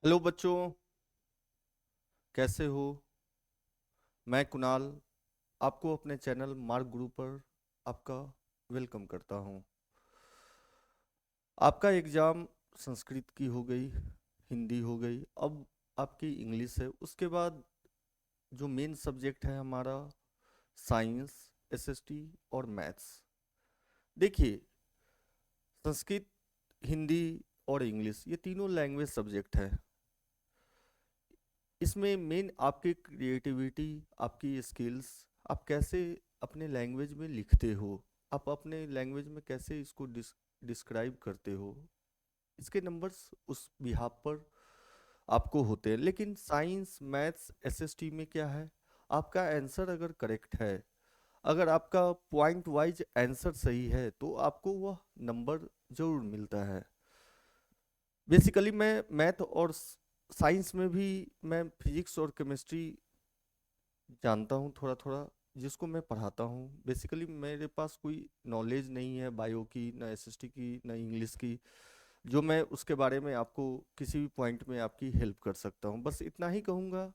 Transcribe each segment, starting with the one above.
Hello बच्चों, कैसे हो? मैं कुणाल आपको अपने चैनल मार्क गुरु पर आपका वेलकम करता हूं। आपका एग्ज़ाम संस्कृत की हो गई, हिंदी हो गई, अब आपकी इंग्लिश है। उसके बाद जो मेन सब्जेक्ट है हमारा साइंस, एसएसटी और मैथ्स। देखिए, संस्कृत, हिंदी और इंग्लिश ये तीनों लैंग्वेज सब्जेक्ट है। इसमें मेन आपकी क्रिएटिविटी, आपकी स्किल्स, आप कैसे अपने लैंग्वेज में लिखते हो, आप अपने लैंग्वेज में कैसे इसको डिस्क्राइब करते हो, इसके नंबर्स उस बिहाफ पर आपको होते हैं। लेकिन साइंस, मैथ्स, एसएसटी में क्या है, आपका आंसर अगर करेक्ट है, अगर आपका पॉइंट वाइज आंसर सही है तो आपको वह नंबर जरूर मिलता है। बेसिकली मैं मैथ और साइंस में भी मैं फिजिक्स और केमिस्ट्री जानता हूँ थोड़ा थोड़ा, जिसको मैं पढ़ाता हूँ। बेसिकली मेरे पास कोई नॉलेज नहीं है बायो की, ना एसएसटी की, ना इंग्लिश की, जो मैं उसके बारे में आपको किसी भी पॉइंट में आपकी हेल्प कर सकता हूँ। बस इतना ही कहूँगा,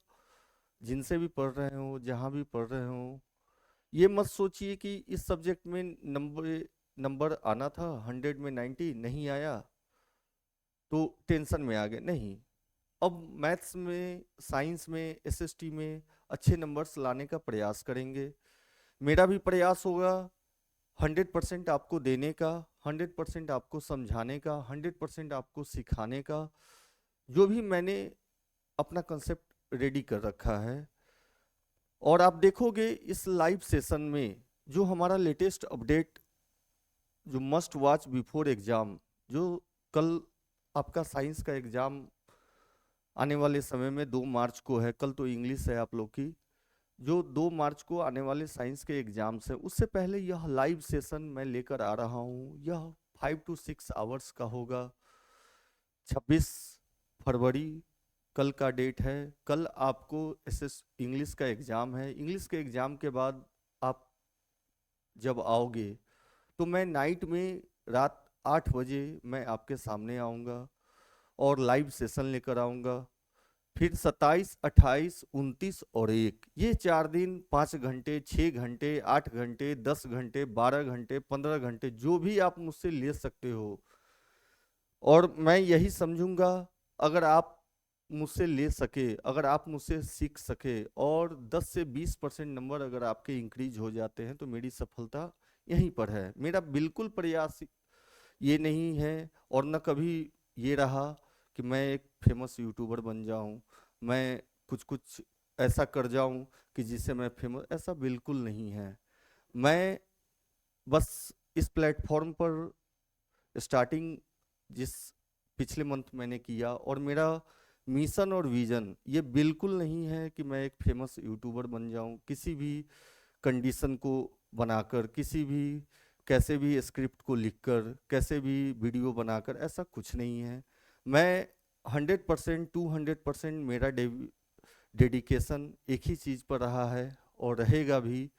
जिनसे भी पढ़ रहे हो, जहाँ भी पढ़ रहे हो, ये मत सोचिए कि इस सब्जेक्ट में नंबर नंबर आना था, 100 में 90 नहीं आया तो टेंशन में आ गए, नहीं। अब मैथ्स में, साइंस में, एसएसटी में अच्छे नंबर्स लाने का प्रयास करेंगे। मेरा भी प्रयास होगा 100% आपको देने का, 100% आपको समझाने का, 100% आपको सिखाने का, जो भी मैंने अपना कंसेप्ट रेडी कर रखा है। और आप देखोगे इस लाइव सेशन में जो हमारा लेटेस्ट अपडेट, जो मस्ट वॉच बिफोर एग्जाम, जो कल आपका साइंस का एग्जाम आने वाले समय में 2 मार्च को है, कल तो इंग्लिश है आप लोग की, जो 2 मार्च को आने वाले साइंस के एग्जाम्स हैं, उससे पहले यह लाइव सेशन मैं लेकर आ रहा हूँ। यह 5 to 6 आवर्स का होगा। 26 फरवरी कल का डेट है। कल आपको एसएस इंग्लिश का एग्ज़ाम है। इंग्लिश के एग्ज़ाम के बाद आप जब आओगे तो मैं नाइट में, रात 8 बजे मैं आपके सामने आऊँगा और लाइव सेशन लेकर आऊँगा। फिर 27, 28, 29 और 1, ये 4 दिन, 5 घंटे, 6 घंटे, 8 घंटे, 10 घंटे, 12 घंटे, 15 घंटे, जो भी आप मुझसे ले सकते हो। और मैं यही समझूंगा, अगर आप मुझसे ले सके, अगर आप मुझसे सीख सके और 10 से 20% नंबर अगर आपके इंक्रीज हो जाते हैं तो मेरी सफलता यहीं पर है। मेरा बिल्कुल प्रयास ये नहीं है और न कभी ये रहा कि मैं एक फेमस यूट्यूबर बन जाऊं, मैं कुछ कुछ ऐसा कर जाऊं कि जिससे मैं फेमस, ऐसा बिल्कुल नहीं है। मैं बस इस प्लेटफॉर्म पर स्टार्टिंग जिस पिछले मंथ मैंने किया, और मेरा मिशन और विजन ये बिल्कुल नहीं है कि मैं एक फेमस यूट्यूबर बन जाऊं, किसी भी कंडीशन को बनाकर, किसी भी कैसे भी स्क्रिप्ट को लिखकर, कैसे भी वीडियो बनाकर, ऐसा कुछ नहीं है। मैं 100%, 200% मेरा डेडिकेशन एक ही चीज़ पर रहा है और रहेगा भी,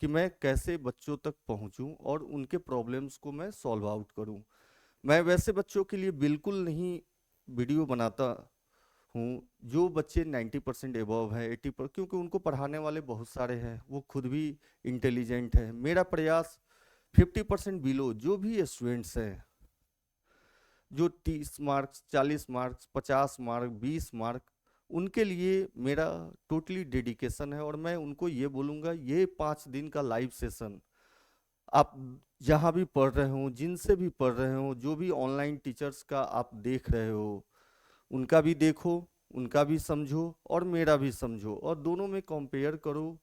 कि मैं कैसे बच्चों तक पहुंचूं और उनके प्रॉब्लम्स को मैं सॉल्व आउट करूं। मैं वैसे बच्चों के लिए बिल्कुल नहीं वीडियो बनाता हूँ जो बच्चे 90% एबव है, 80%, क्योंकि उनको पढ़ाने वाले बहुत सारे हैं, वो खुद भी इंटेलिजेंट है। मेरा प्रयास 50% बिलो जो भी स्टूडेंट्स हैं, जो 30 मार्क्स, 40 मार्क्स, 50 मार्क, 20 मार्क, उनके लिए मेरा टोटली डेडिकेशन है। और मैं उनको ये बोलूँगा, ये 5 दिन का लाइव सेशन आप जहाँ भी पढ़ रहे हो, जिनसे भी पढ़ रहे हो, जो भी ऑनलाइन टीचर्स का आप देख रहे हो, उनका भी देखो, उनका भी समझो और मेरा भी समझो, और दोनों में कंपेयर करो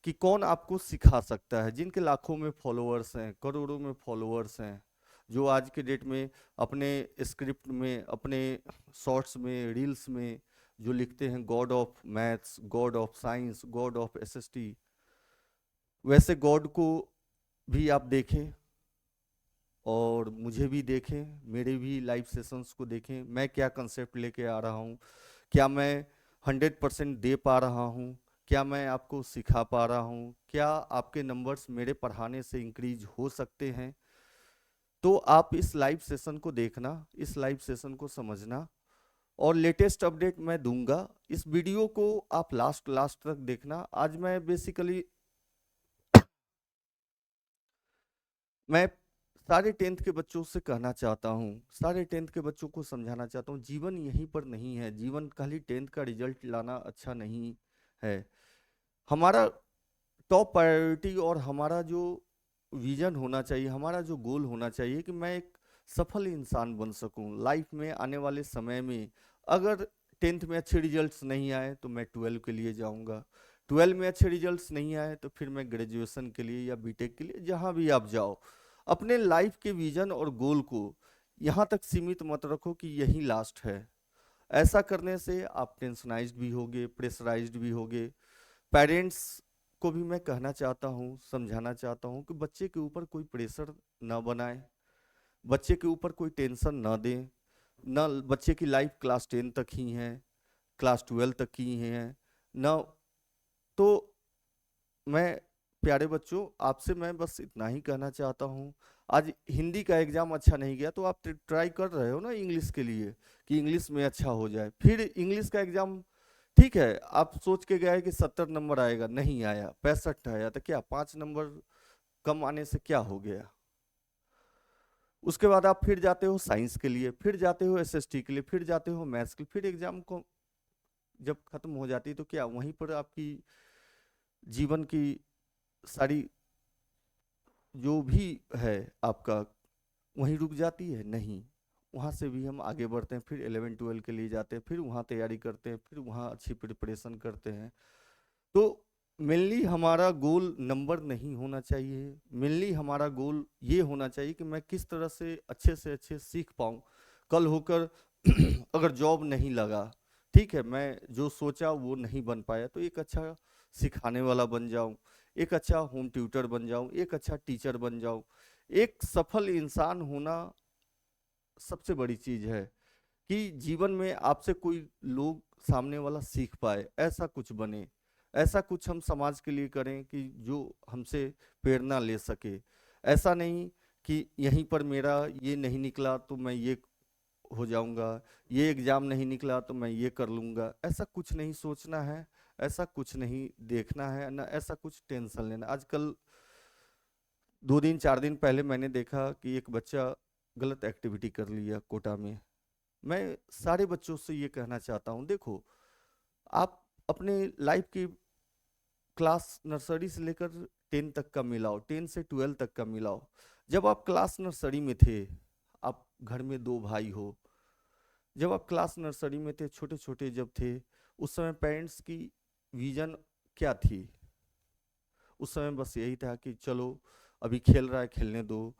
कि कौन आपको सिखा सकता है। जिनके लाखों में फॉलोअर्स हैं, करोड़ों में फॉलोअर्स हैं, जो आज के डेट में अपने स्क्रिप्ट में, अपने शॉर्ट्स में, रील्स में जो लिखते हैं, God of maths, God of science, God of SST, वैसे गॉड को भी आप देखें और मुझे भी देखें, मेरे भी लाइव सेशंस को देखें। मैं क्या कंसेप्ट लेके आ रहा हूँ, क्या मैं 100% दे पा रहा हूँ, क्या मैं आपको सिखा पा रहा हूँ, क्या आपके नंबर्स मेरे पढ़ाने से इंक्रीज हो सकते हैं। तो आप इस लाइव सेशन को देखना, इस लाइव सेशन को समझना और लेटेस्ट अपडेट मैं दूंगा। इस वीडियो को आप लास्ट लास्ट तक देखना। आज मैं सारे 10th के बच्चों से कहना चाहता हूँ, सारे 10th के बच्चों को समझाना चाहता हूँ, जीवन यहीं पर नहीं है। जीवन खाली 10th का रिजल्ट लाना अच्छा नहीं है। हमारा टॉप प्रायोरिटी और हमारा जो विजन होना चाहिए, हमारा जो गोल होना चाहिए कि मैं एक सफल इंसान बन सकूं लाइफ में आने वाले समय में। अगर 10th में अच्छे रिजल्ट्स नहीं आए तो मैं 12 के लिए जाऊंगा। 12 में अच्छे रिजल्ट्स नहीं आए तो फिर मैं ग्रेजुएशन के लिए या बीटेक के लिए, जहां भी आप जाओ, अपने लाइफ के विजन और गोल को यहाँ तक सीमित मत रखो कि यही लास्ट है। ऐसा करने से आप टेंशनाइज्ड भी होगे, प्रेशराइज्ड भी होगे। पेरेंट्स को भी मैं कहना चाहता हूँ, समझाना चाहता हूँ कि बच्चे के ऊपर कोई प्रेशर ना बनाए, बच्चे के ऊपर कोई टेंशन ना दें। ना बच्चे की लाइफ क्लास 10 तक ही है, क्लास 12 तक ही है ना। तो मैं, प्यारे बच्चों, आपसे मैं बस इतना ही कहना चाहता हूँ। आज हिंदी का एग्जाम अच्छा नहीं गया तो आप ट्राई कर रहे हो ना इंग्लिश के लिए कि इंग्लिश में अच्छा हो जाए। फिर इंग्लिश का एग्जाम ठीक है, आप सोच के गए कि 70 नंबर आएगा, नहीं आया, 65 आया, तो क्या 5 नंबर कम आने से क्या हो गया? उसके बाद आप फिर जाते हो साइंस के लिए, फिर जाते हो एसएसटी के लिए, फिर जाते हो मैथ्स के लिए। फिर एग्जाम को जब खत्म हो जाती है तो क्या वहीं पर आपकी जीवन की सारी जो भी है आपका वहीं रुक जाती है? नहीं, वहाँ से भी हम आगे बढ़ते हैं, फिर 11 12 के लिए जाते हैं, फिर वहाँ तैयारी करते हैं, फिर वहाँ अच्छी प्रिपरेशन करते हैं। तो मेनली हमारा गोल नंबर नहीं होना चाहिए। मेनली हमारा गोल ये होना चाहिए कि मैं किस तरह से अच्छे सीख पाऊँ कल होकर। अगर जॉब नहीं लगा, ठीक है, मैं जो सोचा वो नहीं बन पाया, तो एक अच्छा सिखाने वाला बन जाऊं, एक अच्छा होम ट्यूटर बन जाऊं, एक अच्छा टीचर बन जाऊं। एक सफल इंसान होना सबसे बड़ी चीज है कि जीवन में आपसे कोई लोग सामने वाला सीख पाए, ऐसा कुछ बने, ऐसा कुछ हम समाज के लिए करें कि जो हमसे प्रेरणा ले सके। ऐसा नहीं कि यहीं पर मेरा ये नहीं निकला तो मैं ये हो जाऊंगा, ये एग्जाम नहीं निकला तो मैं ये कर लूंगा। ऐसा कुछ नहीं सोचना है, ऐसा कुछ नहीं देखना है ना, ऐसा कुछ टेंशन लेना। आजकल 2 दिन 4 दिन पहले मैंने देखा कि एक बच्चा गलत एक्टिविटी कर लिया कोटा में। मैं सारे बच्चों से ये कहना चाहता हूँ, देखो, आप अपने लाइफ की क्लास नर्सरी से लेकर 10 तक का मिलाओ, 10 से 12 तक का मिलाओ। जब आप क्लास नर्सरी में थे, आप घर में 2 भाई हो, जब आप क्लास नर्सरी में थे, छोटे छोटे जब थे, उस समय पेरेंट्स की विजन क्या थी? उस समय बस यही था कि चलो अभी खेल रहा है खेलने दो,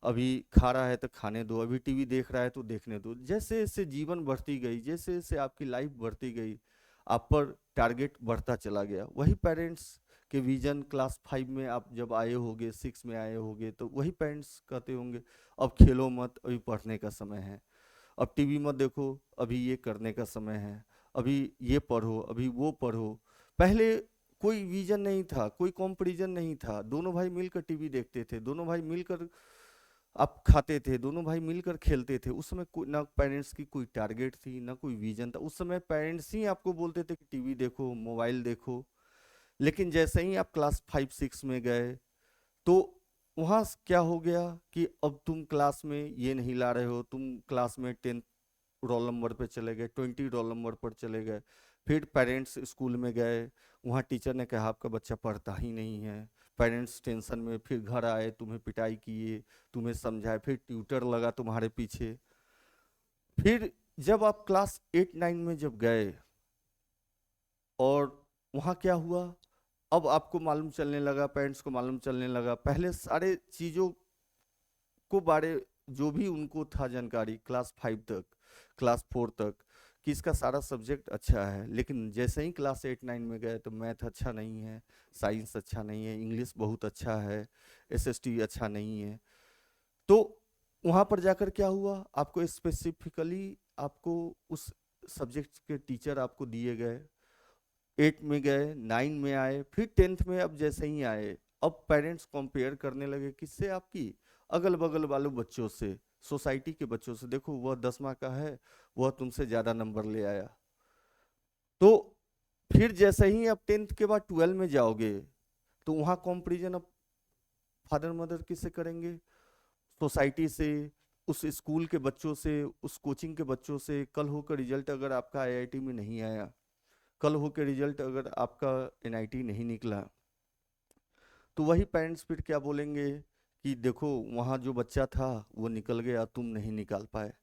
अभी खा रहा है तो खाने दो, अभी टीवी देख रहा है तो देखने दो। जैसे जैसे जीवन बढ़ती गई, जैसे जैसे आपकी लाइफ बढ़ती गई, आप पर टारगेट बढ़ता चला गया। वही पेरेंट्स के विजन क्लास 5 में आप जब आए होगे, 6 में आए होगे, तो वही पेरेंट्स कहते होंगे अब खेलो मत, अभी पढ़ने का समय है, अब टीवी मत देखो, अभी ये करने का समय है, अभी ये पढ़ो, अभी वो पढ़ो। पहले कोई विजन नहीं था, कोई कंपैरिजन नहीं था। दोनों भाई मिलकर टीवी देखते थे, दोनों भाई मिलकर आप खाते थे, दोनों भाई मिलकर खेलते थे। उस समय कोई ना पेरेंट्स की कोई टारगेट थी, ना कोई विजन था। उस समय पेरेंट्स ही आपको बोलते थे कि टीवी देखो, मोबाइल देखो। लेकिन जैसे ही आप क्लास 5 6 में गए, तो वहाँ क्या हो गया कि अब तुम क्लास में ये नहीं ला रहे हो, तुम क्लास में 10 रोल नंबर पे चले गए, 20 रोल नंबर पर चले गए। फिर पेरेंट्स स्कूल में गए, वहाँ टीचर ने कहा आपका बच्चा पढ़ता ही नहीं है। पेरेंट्स टेंशन में फिर घर आए, तुम्हें पिटाई किए, तुम्हें समझाए, फिर ट्यूटर लगा तुम्हारे पीछे। फिर जब आप क्लास 8 9 में जब गए, और वहाँ क्या हुआ, अब आपको मालूम चलने लगा, पेरेंट्स को मालूम चलने लगा, पहले सारे चीज़ों को बारे जो भी उनको था जानकारी क्लास 5 तक, क्लास 4 तक, कि इसका सारा सब्जेक्ट अच्छा है। लेकिन जैसे ही क्लास 8 9 में गए तो मैथ अच्छा नहीं है, साइंस अच्छा नहीं है, इंग्लिश बहुत अच्छा है, एसएसटी अच्छा नहीं है। तो वहाँ पर जाकर क्या हुआ, आपको स्पेसिफिकली आपको उस सब्जेक्ट के टीचर आपको दिए गए। 8 में गए, 9 में आए, फिर 10th में अब जैसे ही आए, अब पेरेंट्स कंपेयर करने लगे किससे? आपकी अगल बगल वालों बच्चों से। सोसाइटी के बच्चों से। देखो वह 10वां का है, वह तुमसे ज्यादा नंबर ले आया। तो फिर जैसे ही आप 10th के बाद 12 में जाओगे तो वहां कंपैरिजन अब फादर मदर किससे करेंगे? सोसाइटी से, उस स्कूल के बच्चों से, उस कोचिंग के बच्चों से। कल होकर रिजल्ट अगर आपका आईआईटी में नहीं आया, कल होकर रिजल्ट अगर आपका एनआईटी नहीं निकला, तो वही पेरेंट्स फिर क्या बोलेंगे कि देखो वहाँ जो बच्चा था वो निकल गया, तुम नहीं निकाल पाए।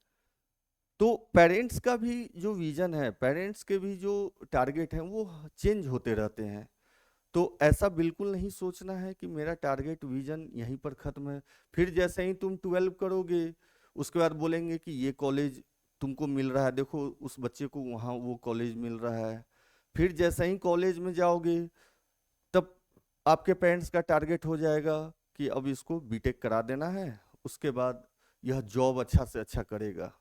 तो पेरेंट्स का भी जो विजन है, पेरेंट्स के भी जो टारगेट हैं वो चेंज होते रहते हैं। तो ऐसा बिल्कुल नहीं सोचना है कि मेरा टारगेट विजन यहीं पर खत्म है। फिर जैसे ही तुम 12 करोगे उसके बाद बोलेंगे कि ये कॉलेज तुमको मिल रहा है, देखो उस बच्चे को वहाँ वो कॉलेज मिल रहा है। फिर जैसे ही कॉलेज में जाओगे तब आपके पेरेंट्स का टारगेट हो जाएगा कि अब इसको बीटेक करा देना है, उसके बाद यह जॉब अच्छा से अच्छा करेगा।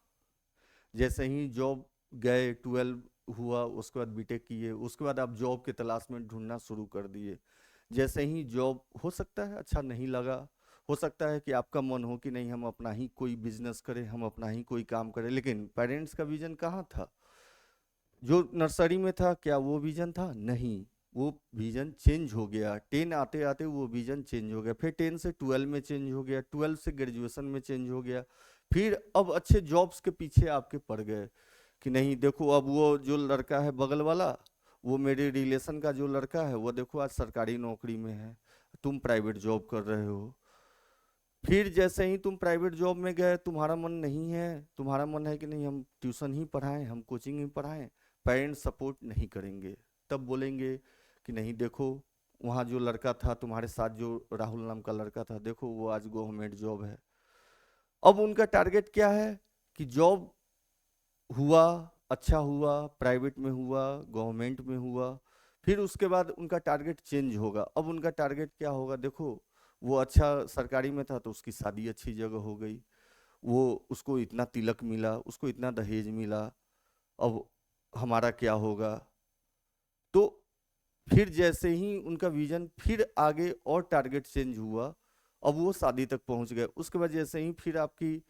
जैसे ही जॉब गए, 12 हुआ, उसके बाद बीटेक किए, उसके बाद आप जॉब के तलाश में ढूंढना शुरू कर दिए। जैसे ही जॉब हो सकता है अच्छा नहीं लगा, हो सकता है कि आपका मन हो कि नहीं हम अपना ही कोई बिजनेस करें, हम अपना ही कोई काम करें। लेकिन पेरेंट्स का विजन कहाँ था? जो नर्सरी में था क्या वो विजन था? नहीं, वो विजन चेंज हो गया। 10 आते आते वो विजन चेंज हो गया, फिर 10 से 12 में चेंज हो गया, 12 से ग्रेजुएशन में चेंज हो गया। फिर अब अच्छे जॉब्स के पीछे आपके पड़ गए कि नहीं देखो अब वो जो लड़का है बगल वाला, वो मेरे रिलेशन का जो लड़का है वो देखो आज सरकारी नौकरी में है, तुम प्राइवेट जॉब कर रहे हो। फिर जैसे ही तुम प्राइवेट जॉब में गए, तुम्हारा मन नहीं है, तुम्हारा मन है कि नहीं हम ट्यूशन ही पढ़ाएं, हम कोचिंग ही पढ़ाएं, पेरेंट्स सपोर्ट नहीं करेंगे। तब बोलेंगे कि नहीं देखो वहाँ जो लड़का था तुम्हारे साथ, जो राहुल नाम का लड़का था, देखो वो आज गवर्नमेंट जॉब है। अब उनका टारगेट क्या है कि जॉब हुआ, अच्छा हुआ, प्राइवेट में हुआ, गवर्नमेंट में हुआ। फिर उसके बाद उनका टारगेट चेंज होगा। अब उनका टारगेट क्या होगा? देखो वो अच्छा सरकारी में था तो उसकी शादी अच्छी जगह हो गई, वो उसको इतना तिलक मिला, उसको इतना दहेज मिला, अब हमारा क्या होगा? तो फिर जैसे ही उनका विजन फिर आगे और टारगेट चेंज हुआ, अब वो शादी तक पहुंच गए। उसके बाद जैसे ही फिर आपकी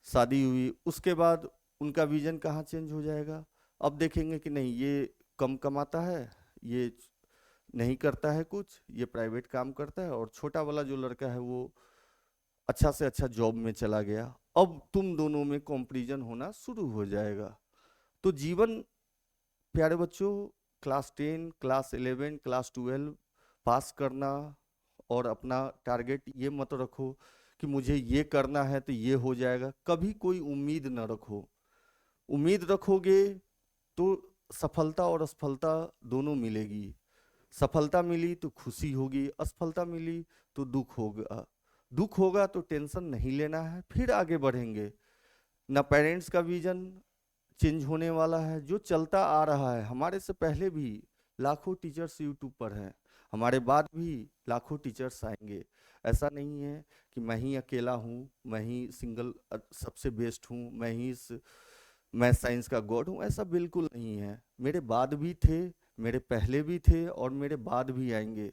शादी हुई, उसके बाद उनका विजन कहाँ चेंज हो जाएगा? अब देखेंगे कि नहीं ये कम कमाता है, ये नहीं करता है कुछ, ये प्राइवेट काम करता है, और छोटा वाला जो लड़का है वो अच्छा से अच्छा जॉब में चला गया। अब तुम दोनों में कंपैरिजन होना शुरू हो जाएगा। तो जीवन, प्यारे बच्चों, क्लास 10, क्लास 11, क्लास 12 पास करना, और अपना टारगेट ये मत रखो कि मुझे ये करना है तो ये हो जाएगा। कभी कोई उम्मीद न रखो। उम्मीद रखोगे तो सफलता और असफलता दोनों मिलेगी। सफलता मिली तो खुशी होगी, असफलता मिली तो दुख होगा। दुख होगा तो टेंशन नहीं लेना है, फिर आगे बढ़ेंगे। ना पेरेंट्स का विजन चेंज होने वाला है, जो चलता आ रहा है। हमारे से पहले भी लाखों टीचर्स यूट्यूब पर हैं, हमारे बाद भी लाखों टीचर्स आएंगे। ऐसा नहीं है कि मैं ही अकेला हूँ, मैं ही सिंगल सबसे बेस्ट हूँ, मैं साइंस का गॉड हूँ। ऐसा बिल्कुल नहीं है। मेरे बाद भी थे, मेरे पहले भी थे, और मेरे बाद भी आएंगे।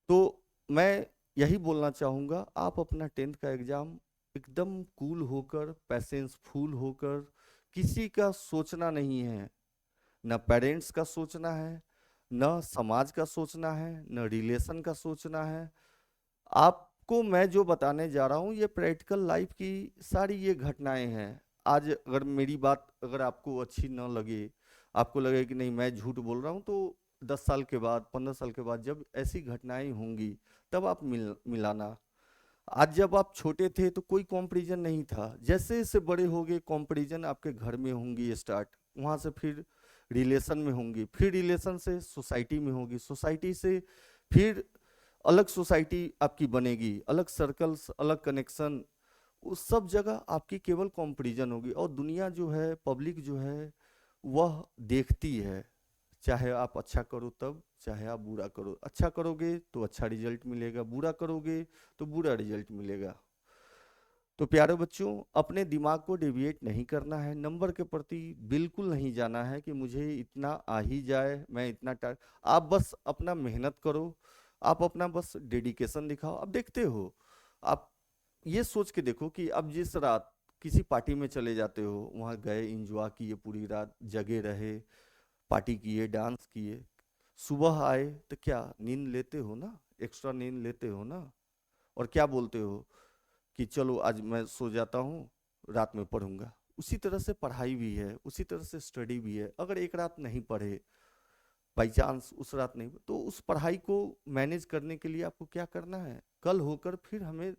तो मैं यही बोलना चाहूँगा, आप अपना 10th का एग्ज़ाम एकदम कूल होकर, पैसेंस फुल होकर, किसी का सोचना नहीं है, न पेरेंट्स का सोचना है, न समाज का सोचना है, न रिलेशन का सोचना है। आपको मैं जो बताने जा रहा हूँ ये प्रैक्टिकल लाइफ की सारी ये घटनाएं हैं। आज अगर मेरी बात अगर आपको अच्छी न लगे, आपको लगे कि नहीं मैं झूठ बोल रहा हूँ, तो 10 साल के बाद, 15 साल के बाद जब ऐसी घटनाएं होंगी तब आप मिलाना। आज जब आप छोटे थे तो कोई कंपैरिजन नहीं था, जैसे जैसे बड़े हो गए कंपैरिजन आपके घर में होंगी स्टार्ट, वहाँ से फिर रिलेशन में होंगी, फिर रिलेशन से सोसाइटी में होगी, सोसाइटी से फिर अलग सोसाइटी आपकी बनेगी, अलग सर्कल्स, अलग कनेक्शन। उस सब जगह आपकी केवल कंपैरिजन होगी। और दुनिया जो है, पब्लिक जो है, वह देखती है, चाहे आप अच्छा करो तब, चाहे आप बुरा करो। अच्छा करोगे तो अच्छा रिजल्ट मिलेगा, बुरा करोगे तो बुरा रिजल्ट मिलेगा। तो प्यारे बच्चों, अपने दिमाग को डेविएट नहीं करना है, नंबर के प्रति बिल्कुल नहीं जाना है कि मुझे इतना आ ही जाए, मैं इतना आप बस अपना मेहनत करो, आप अपना बस डेडिकेशन दिखाओ। अब देखते हो आप ये सोच के देखो कि अब जिस रात किसी पार्टी में चले जाते हो, वहां गए, एंजॉय किए, पूरी रात जगे रहे, पार्टी किए, डांस किए, सुबह आए तो क्या नींद लेते हो ना, एक्स्ट्रा नींद लेते हो ना, और क्या बोलते हो कि चलो आज मैं सो जाता हूँ, रात में पढ़ूंगा। उसी तरह से पढ़ाई भी है, उसी तरह से स्टडी भी है। अगर एक रात नहीं पढ़े, बाई चांस उस रात नहीं, तो उस पढ़ाई को मैनेज करने के लिए आपको क्या करना है, कल होकर फिर हमें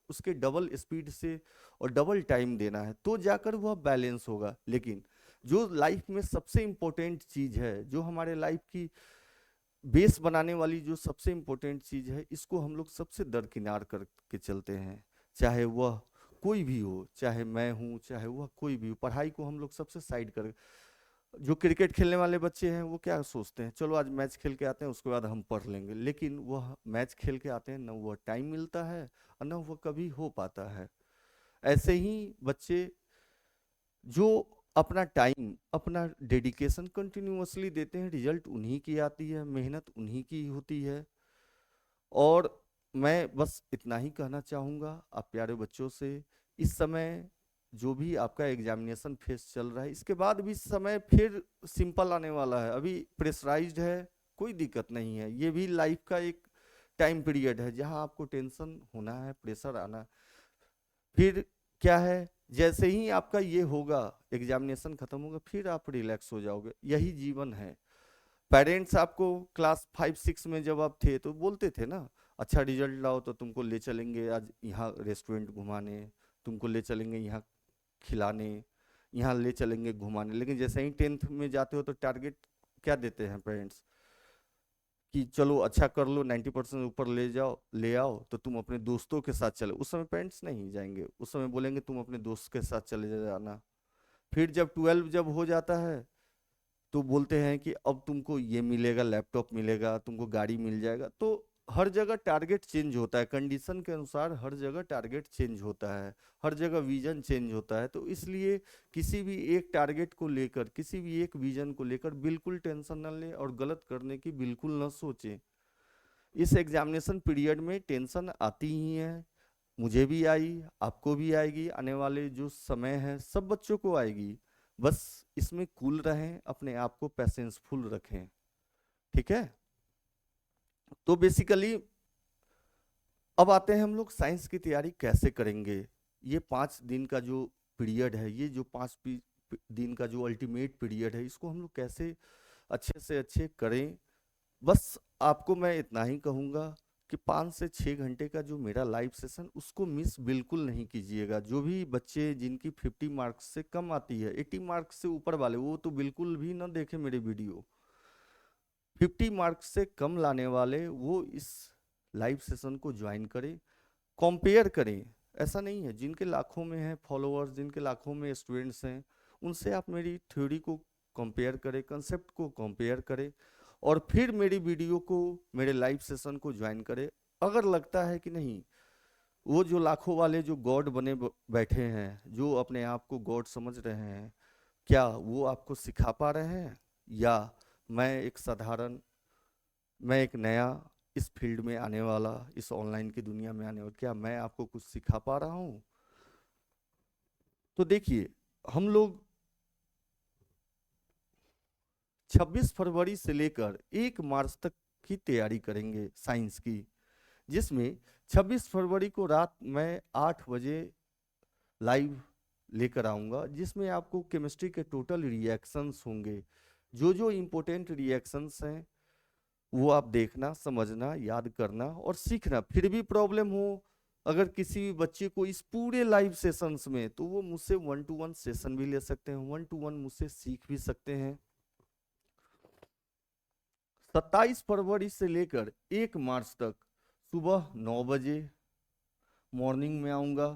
उसके डबल स्पीड से और डबल टाइम देना है, तो जाकर वह बैलेंस होगा। लेकिन जो लाइफ में सबसे इम्पोर्टेंट चीज है, जो हमारे लाइफ की बेस बनाने वाली जो सबसे इम्पोर्टेंट चीज है, इसको हम लोग सबसे दरकिनार करके चलते हैं। चाहे वह कोई भी हो, चाहे मैं हूं, चाहे वह कोई भी हो, पढ़ाई को हम लोग सबसे साइड कर। जो क्रिकेट खेलने वाले बच्चे हैं वो क्या सोचते हैं, चलो आज मैच खेल के आते हैं, उसके बाद हम पढ़ लेंगे। लेकिन वह मैच खेल के आते हैं, ना वह टाइम मिलता है और ना वह कभी हो पाता है। ऐसे ही बच्चे जो अपना टाइम, अपना डेडिकेशन कंटिन्यूअसली देते हैं, रिजल्ट उन्हीं की आती है, मेहनत उन्हीं की होती है। और मैं बस इतना ही कहना चाहूँगा आप प्यारे बच्चों से, इस समय जो भी आपका एग्जामिनेशन फेस चल रहा है, इसके बाद भी समय फिर सिंपल आने वाला है। अभी प्रेशराइज्ड है, कोई दिक्कत नहीं है, ये भी लाइफ का एक टाइम पीरियड है जहाँ आपको टेंशन होना है, प्रेशर आना। फिर क्या है, जैसे ही आपका ये होगा, एग्जामिनेशन खत्म होगा, फिर आप रिलैक्स हो जाओगे, यही जीवन है। पेरेंट्स आपको क्लास 5 6 में जब आप थे तो बोलते थे ना, अच्छा रिजल्ट लाओ तो तुमको ले चलेंगे आज यहाँ रेस्टोरेंट घुमाने, तुमको ले चलेंगे यहाँ खिलाने, यहाँ ले चलेंगे घुमाने। लेकिन जैसे ही 10th में जाते हो तो टारगेट क्या देते हैं पेरेंट्स, कि चलो अच्छा कर लो, 90% ऊपर ले जाओ, ले आओ तो तुम अपने दोस्तों के साथ चले। उस समय पेरेंट्स नहीं जाएंगे, उस समय बोलेंगे तुम अपने दोस्त के साथ चले जाना। फिर जब 12 जब हो जाता है तो बोलते हैं कि अब तुमको ये मिलेगा, लैपटॉप मिलेगा, तुमको गाड़ी मिल जाएगा। तो हर जगह टारगेट चेंज होता है, कंडीशन के अनुसार हर जगह टारगेट चेंज होता है, हर जगह विजन चेंज होता है। तो इसलिए किसी भी एक टारगेट को लेकर, किसी भी एक विजन को लेकर बिल्कुल टेंशन न लें और गलत करने की बिल्कुल न सोचें। इस एग्जामिनेशन पीरियड में टेंशन आती ही है, मुझे भी आई, आपको भी आएगी, आने वाले जो समय है सब बच्चों को आएगी। बस इसमें कूल रहें, अपने आप को पैसेंसफुल रखें, ठीक है। तो बेसिकली अब आते हैं हम लोग साइंस की तैयारी कैसे करेंगे। ये 5 दिन का जो पीरियड है, ये जो 5 दिन का जो अल्टीमेट पीरियड है, इसको हम लोग कैसे अच्छे से अच्छे करें। बस आपको मैं इतना ही कहूँगा कि 5 से 6 घंटे का जो मेरा लाइव सेशन, उसको मिस बिल्कुल नहीं कीजिएगा। जो भी बच्चे जिनकी 50 मार्क्स से कम आती है, 80 मार्क्स से ऊपर वाले, वो तो बिल्कुल भी ना देखें मेरे वीडियो। 50 मार्क्स से कम लाने वाले वो इस लाइव सेशन को ज्वाइन करें, कंपेयर करें। ऐसा नहीं है, जिनके लाखों में है फॉलोअर्स, जिनके लाखों में स्टूडेंट्स हैं, उनसे आप मेरी थ्योरी को कंपेयर करें, कंसेप्ट को कंपेयर करें, और फिर मेरी वीडियो को, मेरे लाइव सेशन को ज्वाइन करें। अगर लगता है कि नहीं, वो जो लाखों वाले जो गॉड बने बैठे हैं, जो अपने आप को गॉड समझ रहे हैं, क्या वो आपको सिखा पा रहे हैं, या मैं एक साधारण, मैं एक नया इस फील्ड में आने वाला, इस ऑनलाइन की दुनिया में आने वाला, क्या मैं आपको कुछ सिखा पा रहा हूँ। तो देखिए, हम लोग 26 फरवरी से लेकर 1 मार्च तक की तैयारी करेंगे साइंस की, जिसमें 26 फरवरी को रात मैं 8 बजे लाइव लेकर आऊंगा, जिसमें आपको केमिस्ट्री के टोटल रिएक्शंस होंगे। जो जो इम्पोर्टेंट रिएक्शंस हैं वो आप देखना, समझना, याद करना और सीखना। फिर भी प्रॉब्लम हो अगर किसी भी बच्चे को इस पूरे लाइव सेशंस में, तो वो मुझसे 1 to 1 सेशन भी ले सकते हैं, 1 to 1 मुझसे सीख भी सकते हैं। 27 फरवरी से लेकर 1 मार्च तक सुबह 9 बजे मॉर्निंग में आऊँगा,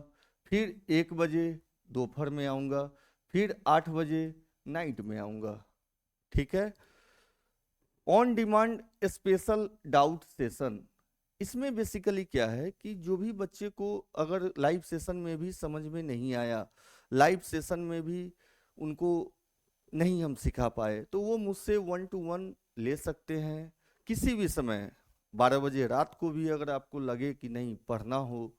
फिर 1 बजे दोपहर में आऊँगा, फिर 8 बजे नाइट में आऊँगा, ठीक है। On demand special doubt session, इसमें बेसिकली क्या है कि जो भी बच्चे को अगर लाइव सेशन में भी समझ में नहीं आया, लाइव सेशन में भी उनको नहीं हम सिखा पाए, तो वो मुझसे 1 to 1 ले सकते हैं किसी भी समय। 12 बजे रात को भी अगर आपको लगे कि नहीं पढ़ना हो,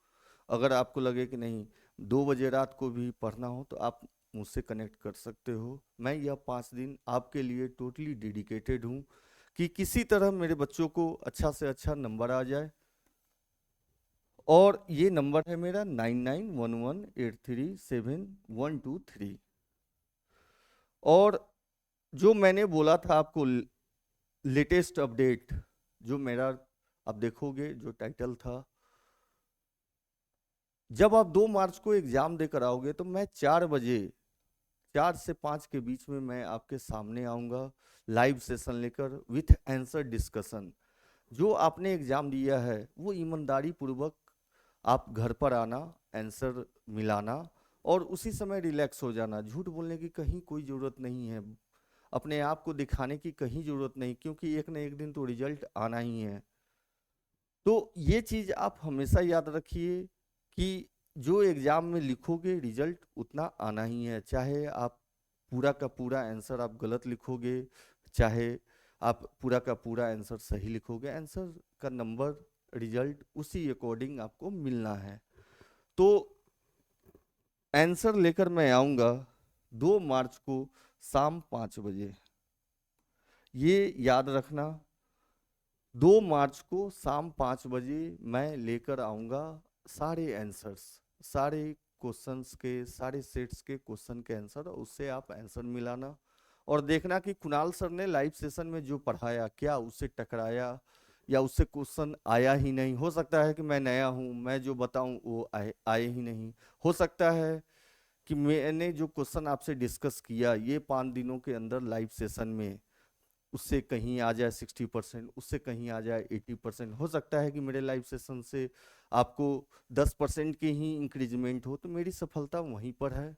अगर आपको लगे कि नहीं 2 बजे रात को भी पढ़ना हो तो आप मुझसे कनेक्ट कर सकते हो। मैं यह 5 दिन आपके लिए टोटली डेडिकेटेड हूँ कि किसी तरह मेरे बच्चों को अच्छा से अच्छा नंबर आ जाए। और ये नंबर है मेरा 9911837123। और जो मैंने बोला था आपको लेटेस्ट अपडेट, जो मेरा आप देखोगे जो टाइटल था, जब आप 2 मार्च को एग्जाम देकर आओगे तो मैं 4 बजे, 4 से 5 के बीच में मैं आपके सामने आऊंगा लाइव सेशन लेकर विथ आंसर डिस्कशन। जो आपने एग्जाम दिया है वो ईमानदारी पूर्वक आप घर पर आना, आंसर मिलाना और उसी समय रिलैक्स हो जाना। झूठ बोलने की कहीं कोई ज़रूरत नहीं है, अपने आप को दिखाने की कहीं ज़रूरत नहीं, क्योंकि एक न एक दिन तो रिजल्ट आना ही है। तो ये चीज़ आप हमेशा याद रखिए कि जो एग्ज़ाम में लिखोगे रिजल्ट उतना आना ही है, चाहे आप पूरा का पूरा आंसर आप गलत लिखोगे, चाहे आप पूरा का पूरा आंसर सही लिखोगे, आंसर का नंबर रिजल्ट उसी अकॉर्डिंग आपको मिलना है। तो आंसर लेकर मैं आऊँगा 2 मार्च को शाम 5 बजे, ये याद रखना। 2 मार्च को शाम 5 बजे मैं लेकर आऊँगा सारे आंसर्स, सारे क्वेश्चंस के, सारे सेट्स के क्वेश्चन के आंसर, उससे आप आंसर मिलाना और देखना कि कुणाल सर ने लाइव सेशन में जो पढ़ाया क्या उससे टकराया या उससे क्वेश्चन आया ही नहीं। हो सकता है कि मैं नया हूँ, मैं जो बताऊँ वो आए ही नहीं। हो सकता है कि मैंने जो क्वेश्चन आपसे डिस्कस किया ये 5 दिनों के अंदर लाइव सेशन में, उससे कहीं आ जाए 60%, उससे कहीं आ जाए 80%। हो सकता है कि मेरे लाइव सेशन से आपको 10% की ही इंक्रीजमेंट हो, तो मेरी सफलता वहीं पर है।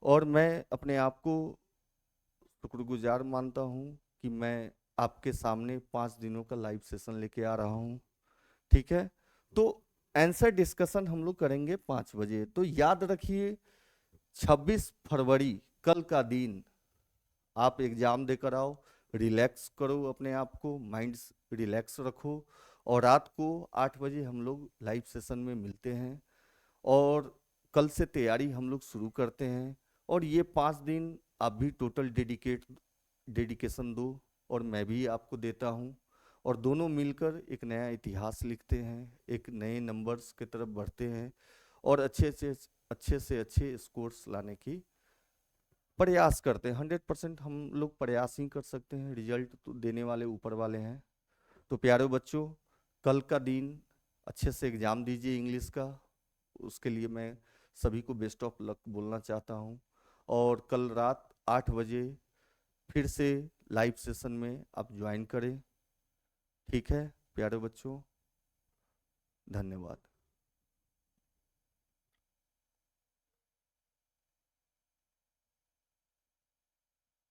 और मैं अपने आप को शुक्रगुजार मानता हूँ कि मैं आपके सामने 5 दिनों का लाइव सेशन लेके आ रहा हूँ। ठीक है, तो आंसर डिस्कशन हम लोग करेंगे 5 बजे। तो याद रखिए 26 फरवरी कल का दिन, आप एग्जाम देकर आओ, रिलैक्स करो अपने आप को, माइंड रिलैक्स रखो और रात को 8 बजे हम लोग लाइव सेशन में मिलते हैं और कल से तैयारी हम लोग शुरू करते हैं। और ये 5 दिन आप भी टोटल डेडिकेशन दो और मैं भी आपको देता हूँ और दोनों मिलकर एक नया इतिहास लिखते हैं, एक नए नंबर्स की तरफ बढ़ते हैं और अच्छे से अच्छे स्कोर्स लाने की प्रयास करते हैं। 100% हम लोग प्रयास ही कर सकते हैं, रिजल्ट तो देने वाले ऊपर वाले हैं। तो प्यारे बच्चों, कल का दिन अच्छे से एग्जाम दीजिए इंग्लिश का, उसके लिए मैं सभी को बेस्ट ऑफ लक बोलना चाहता हूँ। और कल रात 8 बजे फिर से लाइव सेशन में आप ज्वाइन करें। ठीक है प्यारे बच्चों, धन्यवाद।